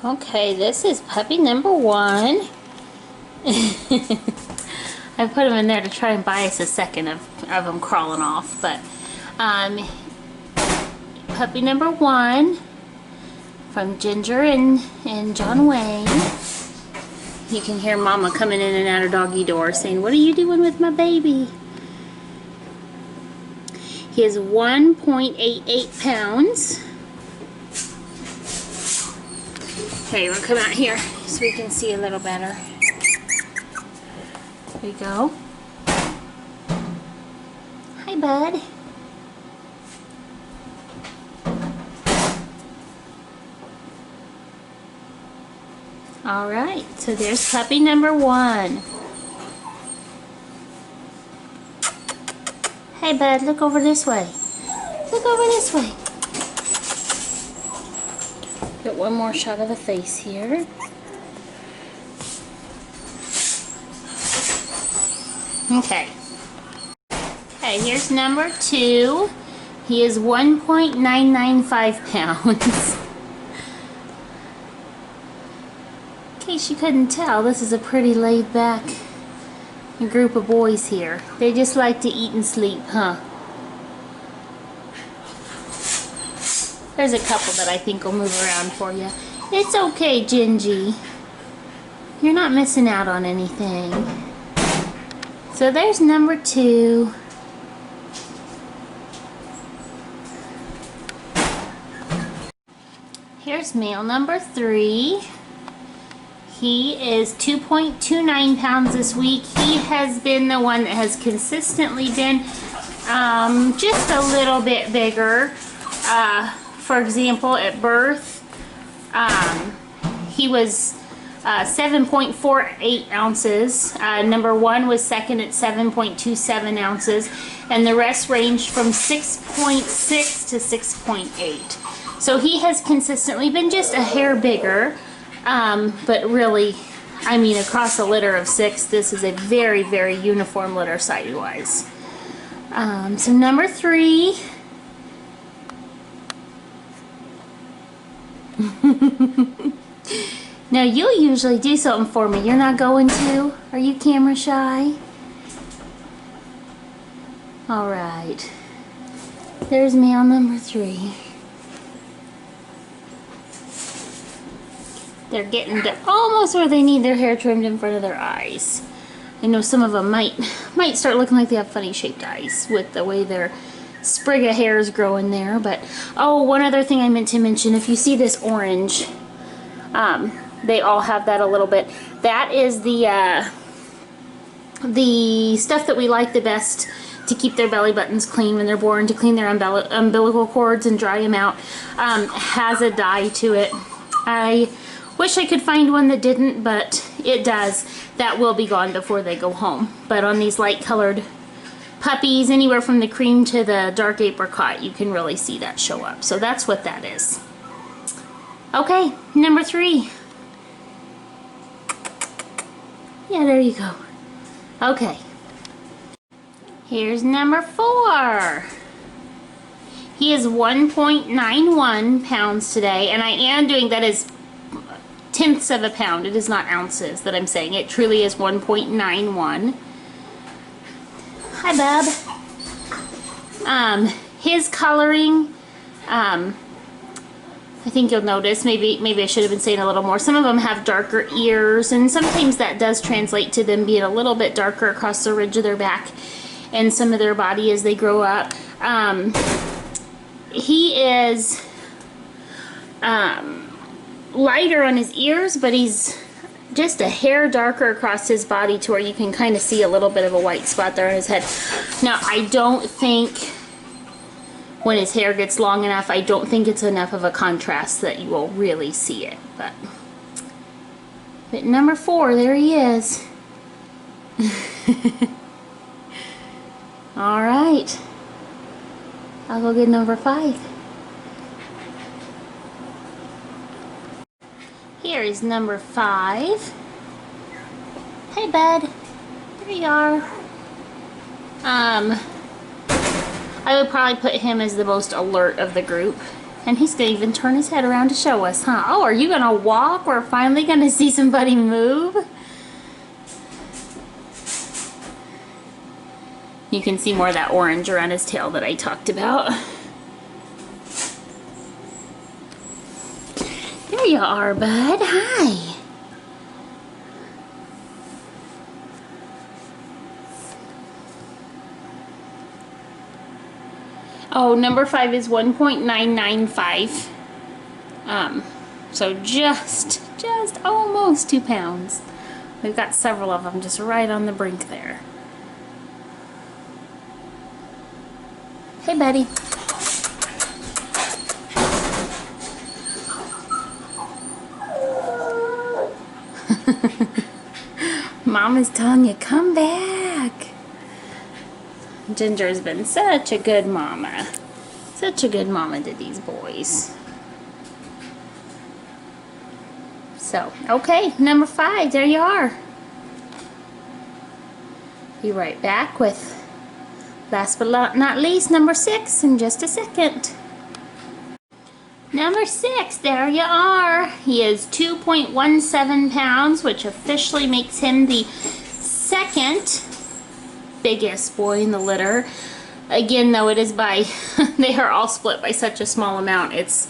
Okay, this is puppy number 1. I put him in there to try and buy us a second of him crawling off, but puppy number 1 from Ginger and John Wayne. You can hear Mama coming in and out her doggy door saying, "What are you doing with my baby?" He is 1.88 pounds. Okay, we'll come out here so we can see a little better. There we go. Hi, bud. Alright, so there's puppy number 1. Hey, bud, look over this way. Look over this way. Get one more shot of the face here. Okay. Okay, here's number 2. He is 1.995 pounds. In case you couldn't tell, this is a pretty laid back group of boys here. They just like to eat and sleep, huh? There's a couple that I think will move around for you. It's okay, Gingy. You're not missing out on anything. So there's number 2. Here's male number 3. He is 2.29 pounds this week. He has been the one that has consistently been just a little bit bigger. For example, at birth, he was 7.48 ounces. Number 1 was second at 7.27 ounces. And the rest ranged from 6.6 to 6.8. So he has consistently been just a hair bigger. But really, I mean, across a litter of 6, this is a very, very uniform litter size-wise. So number 3. Now, you usually do something for me. You're not going to? Are you camera shy? Alright. There's male number 3. They're getting to almost where they need their hair trimmed in front of their eyes. I know some of them might start looking like they have funny shaped eyes with the way their sprig of hair is growing there. But oh, one other thing I meant to mention, if you see this orange, they all have that a little bit. That is the stuff that we like the best to keep their belly buttons clean when they're born, to clean their umbilical cords and dry them out. Has a dye to it. I wish I could find one that didn't, but it does. That will be gone before they go home. But on these light colored puppies, anywhere from the cream to the dark apricot, you can really see that show up. So that's what that is. Okay, number 3. Yeah, there you go. Okay. Here's number 4. He is 1.91 pounds today, and I am doing that as tenths of a pound. It is not ounces that I'm saying. It truly is 1.91. Hi, Bub. His coloring, I think you'll notice, maybe I should have been saying a little more. Some of them have darker ears, and sometimes that does translate to them being a little bit darker across the ridge of their back and some of their body as they grow up. He is lighter on his ears, but he's just a hair darker across his body to where you can kind of see a little bit of a white spot there on his head. Now, I don't think when his hair gets long enough, I don't think it's enough of a contrast that you will really see it. But number 4, there he is. All right. I'll go get number 5. Here is number 5. Hey, bud. There you are. I would probably put him as the most alert of the group. And he's gonna even turn his head around to show us, huh? Oh, are you gonna walk? We're finally gonna see somebody move. You can see more of that orange around his tail that I talked about. There you are, bud. Hi. Oh, number 5 is 1.995. So just almost 2 pounds. We've got several of them just right on the brink there. Hey, buddy. Mama's telling you, come back. Ginger's been such a good mama. Such a good mama to these boys. So, okay, number 5, there you are. Be right back with, last but not least, number 6 in just a second. Number 6, there you are. He is 2.17 pounds, which officially makes him the second biggest boy in the litter. Again, though, it is by, they are all split by such a small amount. It's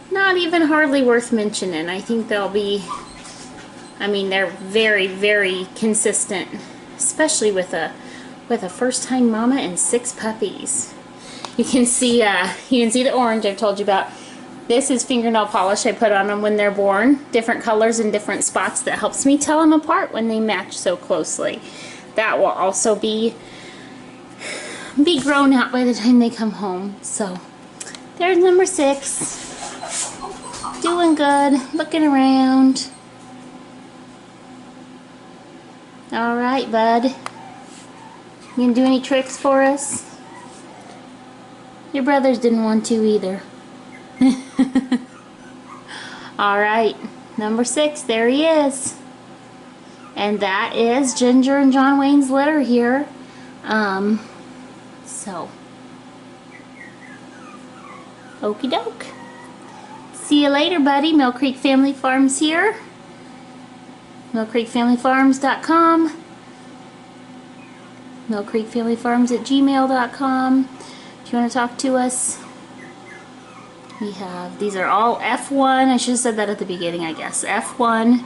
not even hardly worth mentioning. I think they'll be, I mean, they're very, very consistent, especially with a first-time mama and 6 puppies. You can see the orange I've told you about. This is fingernail polish I put on them when they're born. Different colors and different spots that helps me tell them apart when they match so closely. That will also be grown out by the time they come home. So there's number 6. Doing good, looking around. All right, bud. You gonna do any tricks for us? Your brothers didn't want to either. All right, number 6, there he is. And that is Ginger and John Wayne's litter here. So, okie doke. See you later, buddy. Mill Creek Family Farms here. millcreekfamilyfarms.com. millcreekfamilyfarms@gmail.com. If you want to talk to us, we have, these are all F1, I should have said that at the beginning, I guess. F1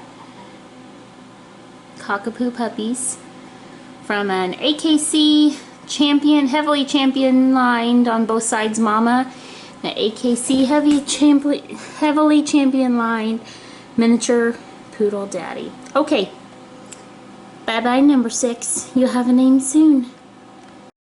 Cockapoo puppies from an AKC champion, heavily champion lined on both sides mama, an AKC heavily champion lined miniature poodle daddy. Okay, bye bye number 6. You'll have a name soon.